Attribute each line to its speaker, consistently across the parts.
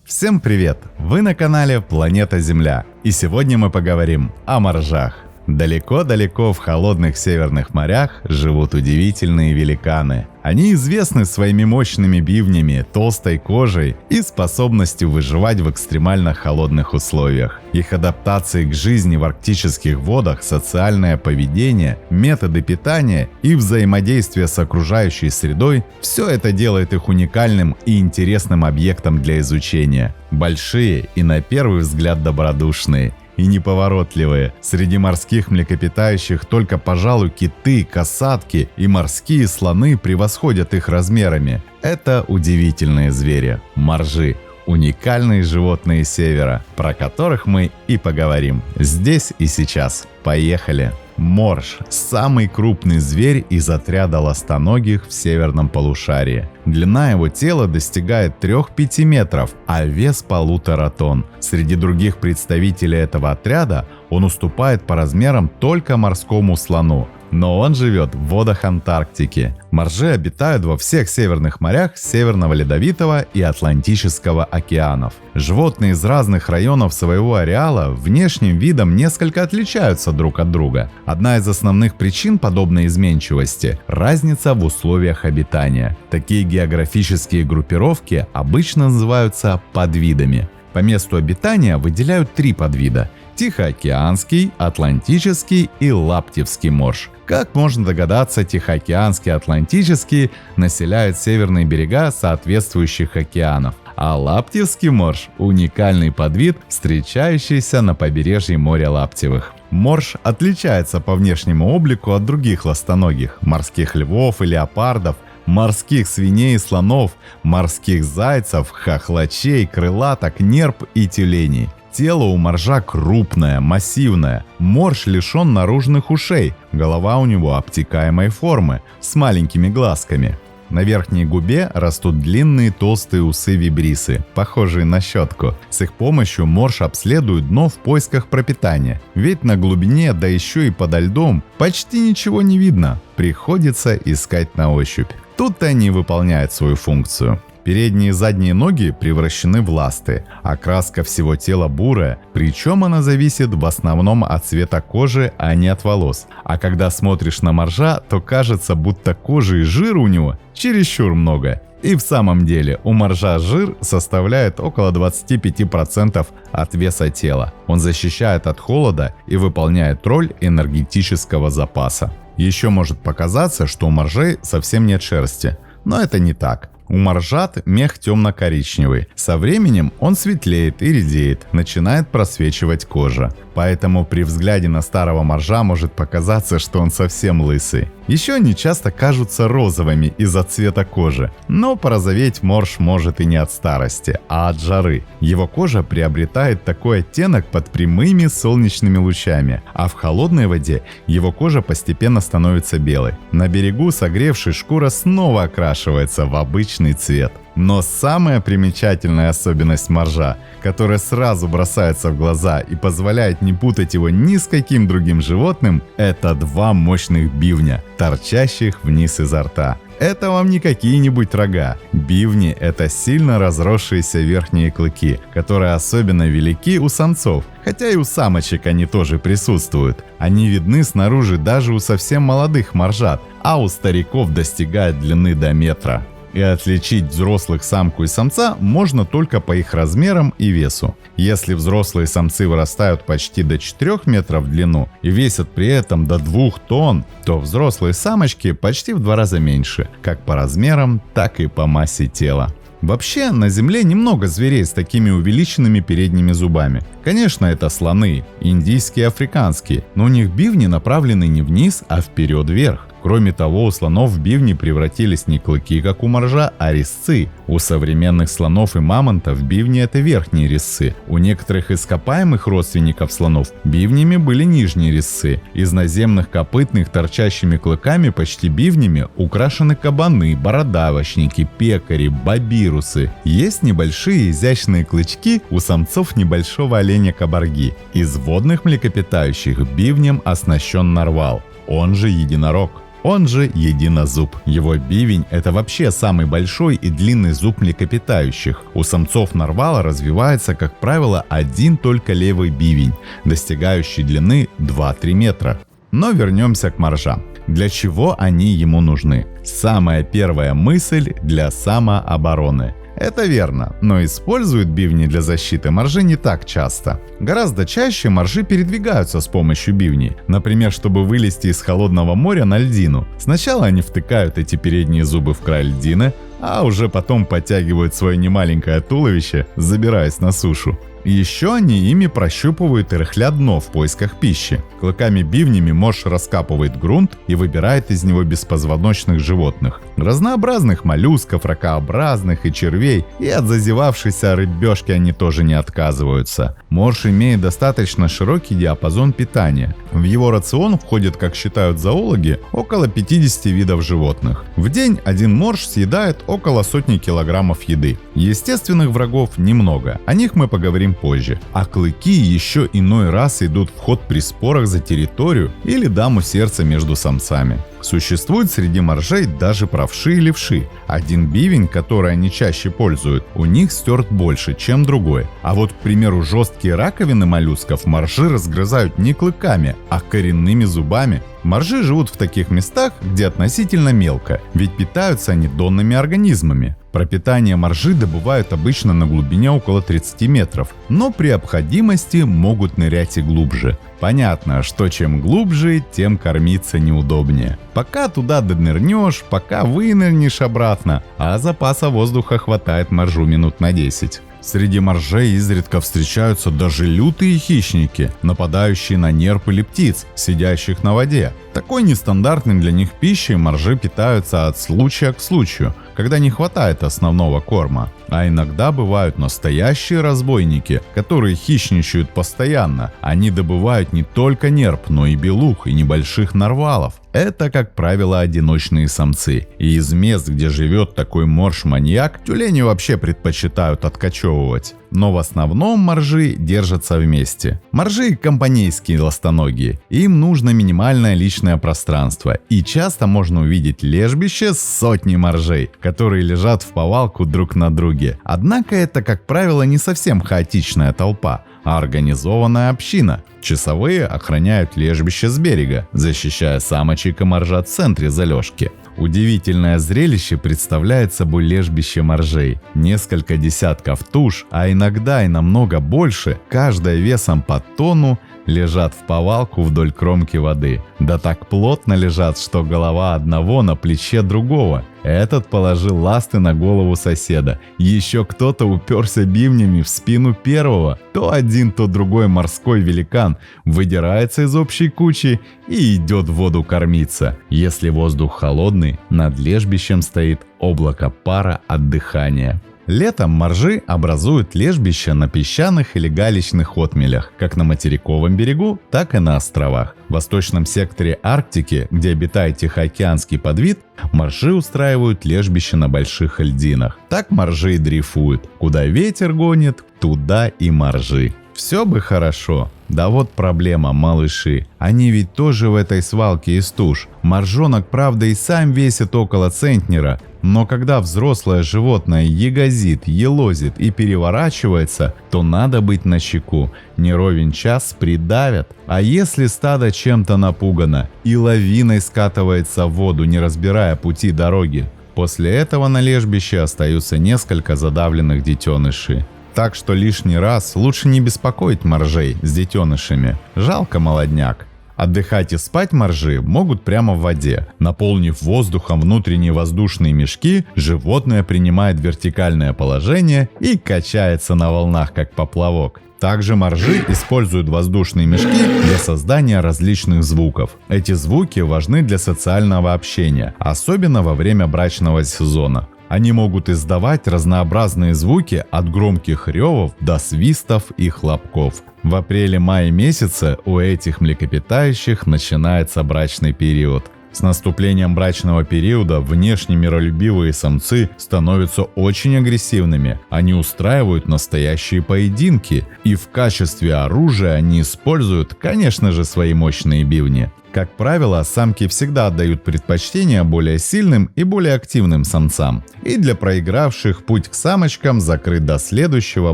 Speaker 1: Всем привет! Вы на канале Планета Земля, и сегодня мы поговорим о моржах. Далеко-далеко в холодных северных морях живут удивительные великаны. Они известны своими мощными бивнями, толстой кожей и способностью выживать в экстремально холодных условиях. Их адаптации к жизни в арктических водах, социальное поведение, методы питания и взаимодействие с окружающей средой – все это делает их уникальным и интересным объектом для изучения. Большие и на первый взгляд добродушные и неповоротливые. Среди морских млекопитающих только, пожалуй, киты, касатки и морские слоны превосходят их размерами. Это удивительные звери – моржи. Уникальные животные севера, про которых мы и поговорим здесь и сейчас. Поехали! Морж – самый крупный зверь из отряда ластоногих в северном полушарии. Длина его тела достигает 3-5 метров, а вес 1,5 тонн. Среди других представителей этого отряда он уступает по размерам только морскому слону. Но он живет в водах Антарктики. Моржи обитают во всех северных морях Северного Ледовитого и Атлантического океанов. Животные из разных районов своего ареала внешним видом несколько отличаются друг от друга. Одна из основных причин подобной изменчивости – разница в условиях обитания. Такие географические группировки обычно называются подвидами. По месту обитания выделяют 3 подвида – Тихоокеанский, Атлантический и Лаптевский морж. Как можно догадаться, Тихоокеанский и Атлантический населяют северные берега соответствующих океанов, а Лаптевский морж – уникальный подвид, встречающийся на побережье моря Лаптевых. Морж отличается по внешнему облику от других ластоногих – морских львов и леопардов, морских свиней и слонов, морских зайцев, хохлачей, крылаток, нерп и тюленей. Тело у моржа крупное, массивное. Морж лишен наружных ушей, голова у него обтекаемой формы, с маленькими глазками. На верхней губе растут длинные толстые усы-вибрисы, похожие на щетку. С их помощью морж обследует дно в поисках пропитания. Ведь на глубине, да еще и подо льдом, почти ничего не видно. Приходится искать на ощупь. Тут они выполняют свою функцию. Передние и задние ноги превращены в ласты. Окраска всего тела бурая, причем она зависит в основном от цвета кожи, а не от волос. А когда смотришь на моржа, то кажется, будто кожи и жира у него чересчур много. И в самом деле у моржа жир составляет около 25% от веса тела. Он защищает от холода и выполняет роль энергетического запаса. Еще может показаться, что у моржей совсем нет шерсти, но это не так. У моржат мех темно-коричневый. Со временем он светлеет и редеет, начинает просвечивать кожа. Поэтому при взгляде на старого моржа может показаться, что он совсем лысый. Еще они часто кажутся розовыми из-за цвета кожи. Но порозоветь морж может и не от старости, а от жары. Его кожа приобретает такой оттенок под прямыми солнечными лучами, а в холодной воде его кожа постепенно становится белой. На берегу согревшись, шкура снова окрашивается в обычный цвет. Но самая примечательная особенность моржа, которая сразу бросается в глаза и позволяет не путать его ни с каким другим животным, это 2 мощных бивня, торчащих вниз изо рта. Это вам не какие-нибудь рога. Бивни – это сильно разросшиеся верхние клыки, которые особенно велики у самцов, хотя и у самочек они тоже присутствуют. Они видны снаружи даже у совсем молодых моржат, а у стариков достигают длины до метра. И отличить взрослых самку и самца можно только по их размерам и весу. Если взрослые самцы вырастают почти до 4 метров в длину и весят при этом до 2 тонн, то взрослые самочки почти в 2 раза меньше, как по размерам, так и по массе тела. Вообще, на Земле немного зверей с такими увеличенными передними зубами. Конечно, это слоны, индийские и африканские, но у них бивни направлены не вниз, а вперед-вверх. Кроме того, у слонов в бивни превратились не клыки, как у моржа, а резцы. У современных слонов и мамонтов бивни – это верхние резцы. У некоторых ископаемых родственников слонов бивнями были нижние резцы. Из наземных копытных торчащими клыками почти бивнями украшены кабаны, бородавочники, пекари, бабирусы. Есть небольшие изящные клычки у самцов небольшого оленя кабарги. Из водных млекопитающих бивнем оснащен нарвал, он же единорог. он же единозуб. Его бивень – это вообще самый большой и длинный зуб млекопитающих. У самцов нарвала развивается, как правило, один только левый бивень, достигающий длины 2-3 метра. Но вернемся к моржам. Для чего они ему нужны? Самая первая мысль – для самообороны. Это верно, но используют бивни для защиты моржи не так часто. Гораздо чаще моржи передвигаются с помощью бивней. Например, чтобы вылезти из холодного моря на льдину. Сначала они втыкают эти передние зубы в край льдины, а уже потом подтягивают свое немаленькое туловище, забираясь на сушу. Еще они ими прощупывают и рыхлят дно в поисках пищи. Клыками-бивнями морж раскапывает грунт и выбирает из него беспозвоночных животных. Разнообразных моллюсков, ракообразных и червей, и от зазевавшейся рыбешки они тоже не отказываются. Морж имеет достаточно широкий диапазон питания. В его рацион входит, как считают зоологи, около 50 видов животных. В день один морж съедает около сотни килограммов еды. Естественных врагов немного, о них мы поговорим позже. А клыки еще иной раз идут в ход при спорах за территорию или даму сердца между самцами. Существует среди моржей даже правши и левши. Один бивень, который они чаще пользуют, у них стерт больше, чем другой. А вот, к примеру, жесткие раковины моллюсков моржи разгрызают не клыками, а коренными зубами. Моржи живут в таких местах, где относительно мелко, ведь питаются они донными организмами. Пропитание моржи добывают обычно на глубине около 30 метров, но при необходимости могут нырять и глубже. Понятно, что чем глубже, тем кормиться неудобнее. Пока туда донырнешь, пока вынырнешь обратно, а запаса воздуха хватает моржу минут на 10. Среди моржей изредка встречаются даже лютые хищники, нападающие на нерп или птиц, сидящих на воде. Такой нестандартной для них пищей моржи питаются от случая к случаю, когда не хватает основного корма. А иногда бывают настоящие разбойники, которые хищничают постоянно. Они добывают не только нерп, но и белух и небольших нарвалов. Это, как правило, одиночные самцы. И из мест, где живет такой морж-маньяк, тюлени вообще предпочитают откачевывать. Но в основном моржи держатся вместе. Моржи – компанейские ластоногие. Им нужно минимальное личное пространство. И часто можно увидеть лежбище с сотней моржей, которые лежат в повалку друг на друге. Однако это, как правило, не совсем хаотичная толпа, а организованная община. Часовые охраняют лежбище с берега, защищая самочек и моржа в центре залежки. Удивительное зрелище представляет собой лежбище моржей. Несколько десятков туш, а иногда и намного больше, каждая весом по тонну, лежат в повалку вдоль кромки воды. Да так плотно лежат, что голова одного на плече другого. Этот положил ласты на голову соседа. Еще кто-то уперся бивнями в спину первого. То один, то другой морской великан выдирается из общей кучи и идет в воду кормиться. Если воздух холодный, над лежбищем стоит облако пара от дыхания. Летом моржи образуют лежбища на песчаных или галечных отмелях, как на материковом берегу, так и на островах. В восточном секторе Арктики, где обитает тихоокеанский подвид, моржи устраивают лежбище на больших льдинах. Так моржи и дрейфуют. Куда ветер гонит, туда и моржи. Все бы хорошо. Да вот проблема, малыши. Они ведь тоже в этой свалке из туш. Моржонок, правда, и сам весит около центнера. Но когда взрослое животное ягозит, елозит и переворачивается, то надо быть начеку. Не ровен час придавят. А если стадо чем-то напугано и лавиной скатывается в воду, не разбирая пути дороги, после этого на лежбище остаются несколько задавленных детенышей. Так что лишний раз лучше не беспокоить моржей с детенышами. Жалко молодняк. Отдыхать и спать моржи могут прямо в воде. Наполнив воздухом внутренние воздушные мешки, животное принимает вертикальное положение и качается на волнах, как поплавок. Также моржи используют воздушные мешки для создания различных звуков. Эти звуки важны для социального общения, особенно во время брачного сезона. Они могут издавать разнообразные звуки от громких ревов до свистов и хлопков. В апреле-мае месяце у этих млекопитающих начинается брачный период. С наступлением брачного периода внешне миролюбивые самцы становятся очень агрессивными. Они устраивают настоящие поединки, и в качестве оружия они используют, конечно же, свои мощные бивни. Как правило, самки всегда отдают предпочтение более сильным и более активным самцам. И для проигравших путь к самочкам закрыт до следующего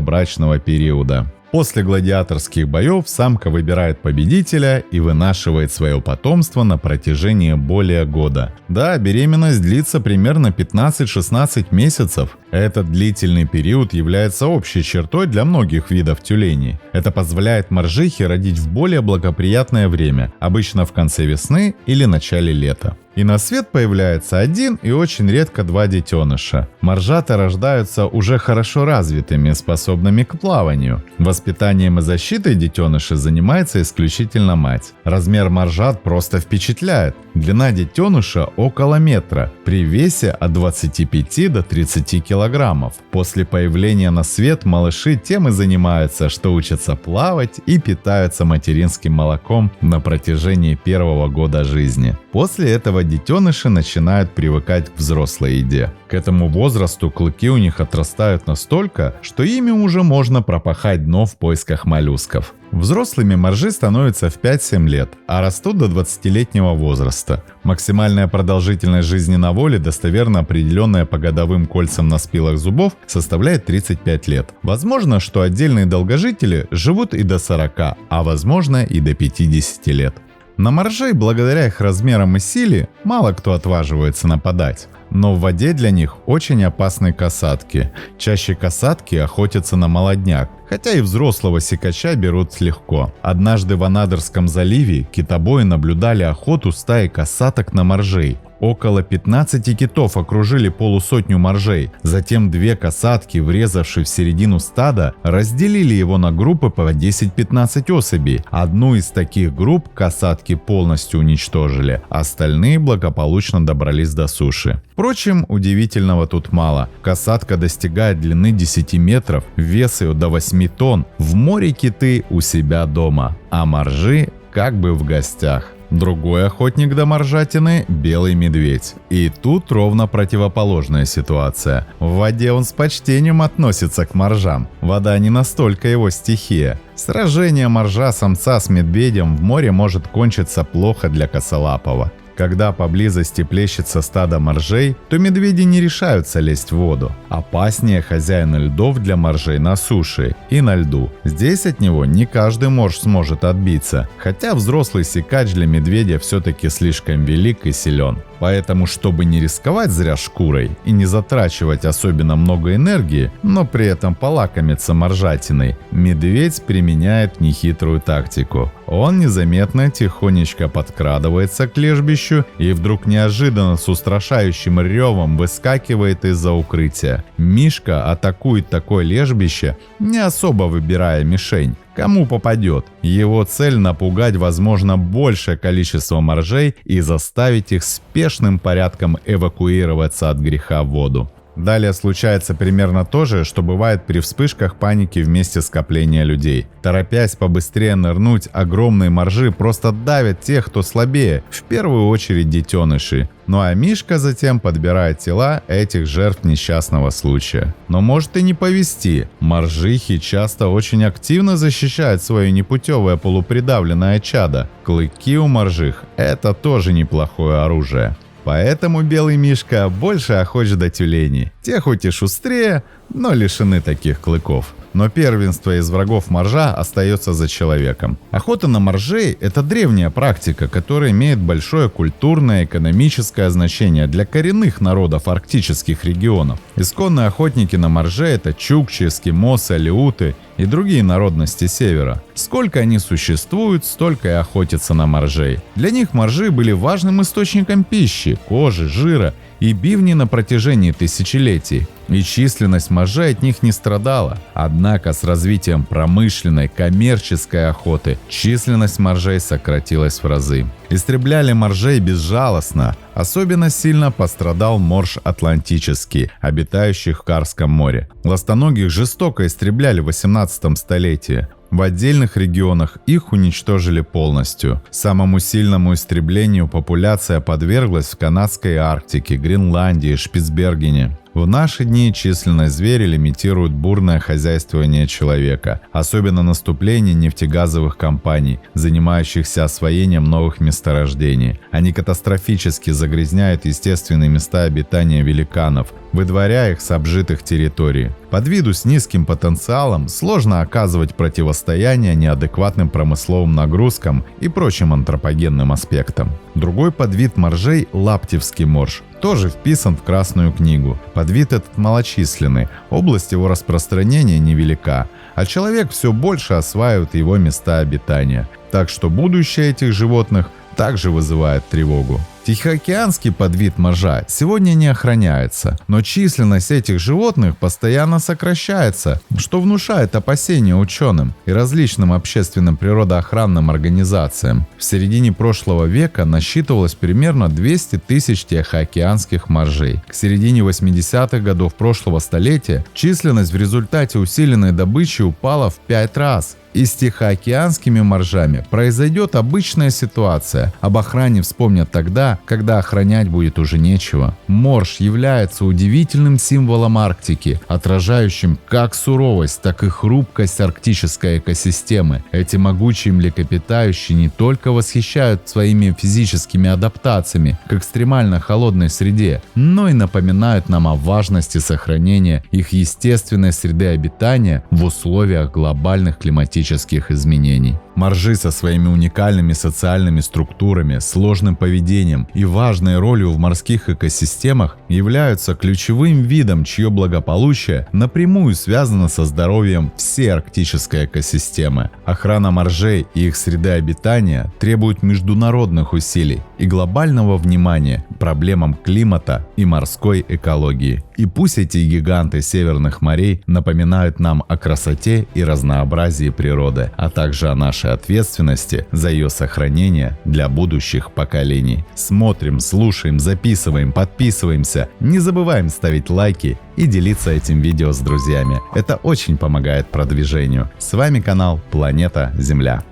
Speaker 1: брачного периода. После гладиаторских боев самка выбирает победителя и вынашивает свое потомство на протяжении более года. Да, беременность длится примерно 15-16 месяцев. Этот длительный период является общей чертой для многих видов тюленей. Это позволяет моржихе родить в более благоприятное время, обычно в конце весны или начале лета. И на свет появляется один и очень редко два детеныша. Моржата рождаются уже хорошо развитыми, способными к плаванию. Воспитанием и защитой детенышей занимается исключительно мать. Размер моржат просто впечатляет. Длина детеныша около метра, при весе от 25 до 30 килограммов. После появления на свет малыши тем и занимаются, что учатся плавать и питаются материнским молоком на протяжении первого года жизни. После этого детеныши начинают привыкать к взрослой еде. К этому возрасту клыки у них отрастают настолько, что ими уже можно пропахать дно в поисках моллюсков. Взрослыми моржи становятся в 5-7 лет, а растут до 20-летнего возраста. Максимальная продолжительность жизни на воле, достоверно определенная по годовым кольцам на спилах зубов, составляет 35 лет. Возможно, что отдельные долгожители живут и до 40, а возможно и до 50 лет. На моржей, благодаря их размерам и силе, мало кто отваживается нападать. Но в воде для них очень опасны касатки. Чаще касатки охотятся на молодняк, хотя и взрослого сикача берут легко. Однажды в Анадырском заливе китобои наблюдали охоту стаи касаток на моржей. Около 15 китов окружили полусотню моржей. Затем две касатки, врезавшись в середину стада, разделили его на группы по 10-15 особей. Одну из таких групп касатки полностью уничтожили, остальные благополучно добрались до суши. Впрочем, удивительного тут мало. Касатка достигает длины 10 метров, вес ее до 8 тонн. В море киты у себя дома, а моржи как бы в гостях. Другой охотник до моржатины – белый медведь. И тут ровно противоположная ситуация. В воде он с почтением относится к моржам. Вода не настолько его стихия. Сражение моржа-самца с медведем в море может кончиться плохо для косолапого. Когда поблизости плещется стадо моржей, то медведи не решаются лезть в воду. Опаснее хозяина льдов для моржей на суше и на льду. Здесь от него не каждый морж сможет отбиться, хотя взрослый сикач для медведя все-таки слишком велик и силен. Поэтому, чтобы не рисковать зря шкурой и не затрачивать особенно много энергии, но при этом полакомиться моржатиной, медведь применяет нехитрую тактику. Он незаметно тихонечко подкрадывается к лежбищу и вдруг неожиданно с устрашающим ревом выскакивает из-за укрытия. Мишка атакует такое лежбище, не особо выбирая мишень. Кому попадет. Его цель – напугать, возможно, большее количество моржей и заставить их спешным порядком эвакуироваться от греха в воду. Далее случается примерно то же, что бывает при вспышках паники в месте скопления людей. Торопясь побыстрее нырнуть, огромные моржи просто давят тех, кто слабее, в первую очередь детеныши. Ну а Мишка затем подбирает тела этих жертв несчастного случая. Но может и не повезти. Моржихи часто очень активно защищают свое непутевое полупридавленное чадо. Клыки у моржих – это тоже неплохое оружие. Поэтому белый мишка больше охоч до тюленей. Те хоть и шустрее, но лишены таких клыков. Но первенство из врагов моржа остается за человеком. Охота на моржей – это древняя практика, которая имеет большое культурное и экономическое значение для коренных народов арктических регионов. Исконные охотники на моржей – это чукчи, эскимосы, алеуты и другие народности севера. Сколько они существуют, столько и охотятся на моржей. Для них моржи были важным источником пищи, кожи, жира и бивни на протяжении тысячелетий. И численность моржей от них не страдала. Однако с развитием промышленной, коммерческой охоты численность моржей сократилась в разы. Истребляли моржей безжалостно. Особенно сильно пострадал морж атлантический, обитающий в Карском море. Ластоногих жестоко истребляли в 18 столетии. В В отдельных регионах их уничтожили полностью. Самому сильному истреблению популяция подверглась в канадской Арктике, Гренландии, Шпицбергене. В наши дни численность зверя лимитирует бурное хозяйствование человека, особенно наступление нефтегазовых компаний, занимающихся освоением новых месторождений. Они катастрофически загрязняют естественные места обитания великанов, выдворяя их с обжитых территорий. Подвиду с низким потенциалом сложно оказывать противостояние неадекватным промысловым нагрузкам и прочим антропогенным аспектам. Другой подвид моржей – лаптевский морж, тоже вписан в Красную книгу. Подвид этот малочисленный, область его распространения невелика, а человек все больше осваивает его места обитания. Так что будущее этих животных также вызывает тревогу. Тихоокеанский подвид моржа сегодня не охраняется, но численность этих животных постоянно сокращается, что внушает опасения ученым и различным общественным природоохранным организациям. В середине прошлого века насчитывалось примерно 200 тысяч тихоокеанских моржей. К середине 80-х годов прошлого столетия численность в результате усиленной добычи упала в 5 раз. И с тихоокеанскими моржами произойдет обычная ситуация. Об охране вспомнят тогда, когда охранять будет уже нечего. Морж является удивительным символом Арктики, отражающим как суровость, так и хрупкость арктической экосистемы. Эти могучие млекопитающие не только восхищают своими физическими адаптациями к экстремально холодной среде, но и напоминают нам о важности сохранения их естественной среды обитания в условиях глобальных климатических изменений. Моржи со своими уникальными социальными структурами, сложным поведением и важной ролью в морских экосистемах являются ключевым видом, чье благополучие напрямую связано со здоровьем всей арктической экосистемы. Охрана моржей и их среды обитания требует международных усилий и глобального внимания к проблемам климата и морской экологии. И пусть эти гиганты северных морей напоминают нам о красоте и разнообразии природы, а также о нашей ответственности за ее сохранение для будущих поколений. Смотрим, слушаем, записываем, подписываемся. Не забываем ставить лайки и делиться этим видео с друзьями. Это очень помогает продвижению. С вами канал Планета Земля.